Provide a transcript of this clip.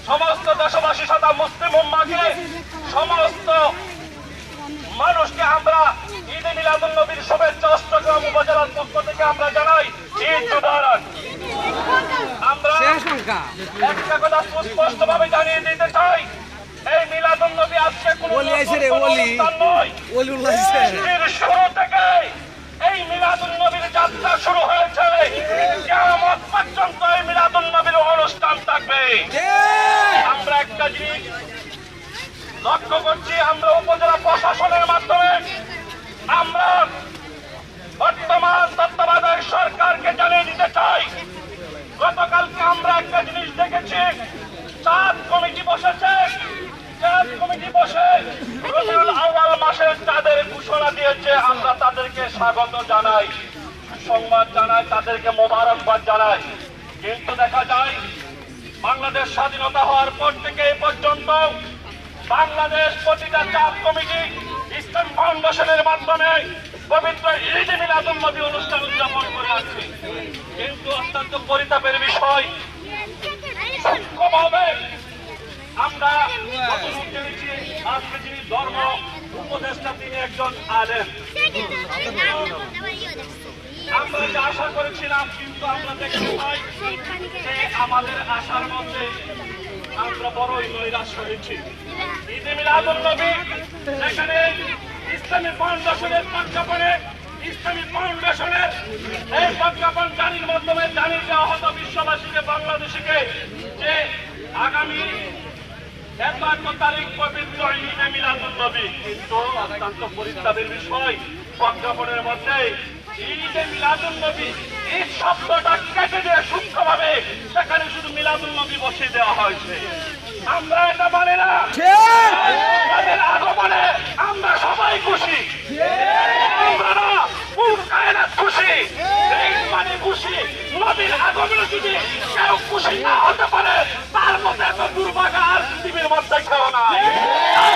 সমস্ত দেশবাসী তথা মুসলিম উম্মাহকে সমস্ত মানুষকে আমরা ঈদে মিলাদুন নবীর শুভেচ্ছা চট্টগ্রাম উপজেলার পক্ষ থেকে আমরা জানাই ঈদ মুবারক। আমরা একটা কথা সুস্পষ্টভাবে জানিয়ে দিতে চাই, এই মিলাদুন নবী আজকে কোনো অনুষ্ঠান নয়। শুরু থেকে এই মিলাদুন নবীর যাত্রা শুরু হয়েছে, কিয়ামত পর্যন্ত এই মিলাদুন নবীর অনুষ্ঠান থাকবে। আমরা একটা জিনিস লক্ষ্য করছি, আমরা উপজেলা প্রশাসনের মাধ্যমে আমরা বর্তমান তত্ত্বাবধায়ক সরকারকে জানিয়ে দিতে চাই, গতকালকে আমরা একটা জিনিস দেখেছি, চাঁদ কমিটি বসেছে। চাঁদ কমিটি বসে রবিউল আউয়াল মাসের চাঁদের ঘোষণা দিয়েছে। আমরা তাদেরকে স্বাগত জানাই, সংবাদ জানাই, তাদেরকে মোবারকবাদ জানাই। কিন্তু দেখা যায় বাংলাদেশ স্বাধীনতা হওয়ার পর থেকে এই পর্যন্ত বাংলাদেশ প্রতিটা চাঁদ কমিটি ইসলাম ফাউন্ডেশনের মাধ্যমে পবিত্র ঈদ মিলাদুন নবী অনুষ্ঠান উদযাপন করে আসছে। কিন্তু অত্যন্ত পরিতাপের বিষয়, সূক্ষ্মভাবে আমরা জেনেছি আজকে যিনি ধর্ম উপদেষ্টা তিনি একজন আলেম। আমরা যে আশা করেছিলাম, কিন্তু আমরা দেখতে পাই যে আমাদের আশার মধ্যে আমরা বড়ই নৈরাশ হয়েছি। ঈদে মিলাদুন নবী যেখানে ইসলামী ফাউন্ডেশনের প্রেক্ষাপটে ইসলামী ফাউন্ডেশনের এই প্রজ্ঞাপন জারির মাধ্যমে জানিয়ে দেওয়া হতো বিশ্ববাসীকে, বাংলাদেশিকে, যে আগামী ১১ তারিখ পবিত্র ঈদে মিলাদুন নবী। কিন্তু অত্যন্ত পরিতাপের বিষয়, প্রজ্ঞাপনের মধ্যে ঈদে মিলাদুন নবী এই শব্দটা কেটে দিয়ে সূক্ষ্মভাবে সেখানে শুধু মিলাদুন নবী বসিয়ে দেওয়া হয়েছে। আমরা এটা মানে না, তাদের আগমনে আমরা সবাই খুশি, আমরা না পুরো কায়নাত খুশি, মানে খুশি। নবীর আগমনে যদি কেউ খুশি